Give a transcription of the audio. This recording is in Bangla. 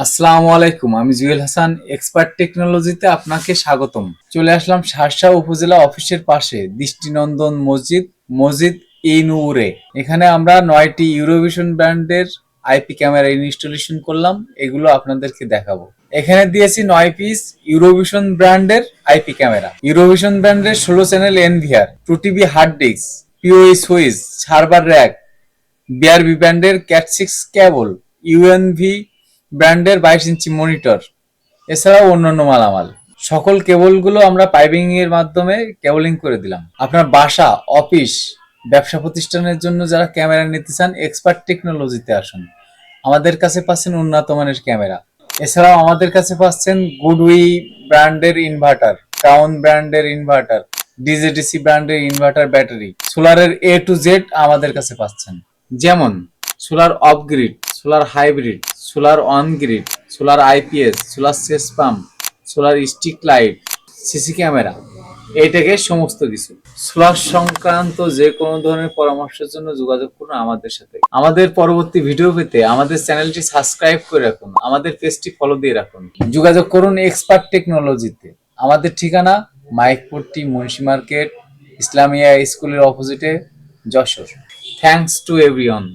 আসসালামু আলাইকুম, আমি জুয়েল হাসান এক্সপার্ট টেকনোলজিতে আপনাকে স্বাগতম। চলে আসলাম শার্শা উপজেলা অফিসের পাশে দৃষ্টিনন্দন মসজিদ মসজিদ ই নূরে। এখানে আমরা 9টি ইউরোভিশন ব্র্যান্ডের আইপি ক্যামেরা ইনস্টলেশন করলাম, এগুলো আপনাদেরকে দেখাবো। এখানে দিয়েছি 9 পিস ইউরোভিশন ব্র্যান্ডের আইপি ক্যামেরা। ইউরোভিশন ব্র্যান্ডের 16 channel NVR, 2 TB hard disk, PoE switch, server rack, BRB ব্র্যান্ডের ক্যাট 6 কেবল, ইউএনভি ব্র্যান্ডের 22 ইঞ্চি মনিটর, এছাড়াও অন্যান্য মালামাল। সকল কেবলগুলো আমরা পাইপিং এর মাধ্যমে কেবলিং করে দিলাম। আপনার বাসা, অফিস, ব্যবসা প্রতিষ্ঠানের জন্য যারা ক্যামেরা নিতে চান, এক্সপার্ট টেকনোলজিতে আসুন। আমাদের কাছে পাচ্ছেন উন্নত মানের ক্যামেরা। এছাড়াও আমাদের কাছে পাচ্ছেন গুডউই ব্র্যান্ডের ইনভার্টার, ক্রাউন ব্র্যান্ডের ইনভার্টার, ডিজেডিসি ব্র্যান্ডের ইনভার্টার ব্যাটারি, সোলারের A to Z আমাদের কাছে পাচ্ছেন। যেমন solar off grid, solar hybrid, solar on grid, solar IPS, solar সেচ pump, solar street light, CC camera, এই থেকে সমস্ত কিছু। সোলার সংক্রান্ত যে কোনো ধরনের পরামর্শের জন্য যোগাযোগ করুন আমাদের সাথে। আমাদের পরবর্তী ভিডিও পেতে আমাদের চ্যানেলটি সাবস্ক্রাইব করে রাখুন, আমাদের পেজটি ফলো দিয়ে রাখুন। যোগাযোগ করুন এক্সপার্ট টেকনোলজিতে। আমাদের ঠিকানা মাইকপট্টি মুন্সি মার্কেট, ইসলামিয়া স্কুলের অপোজিটে, যশোর। Thanks to everyone.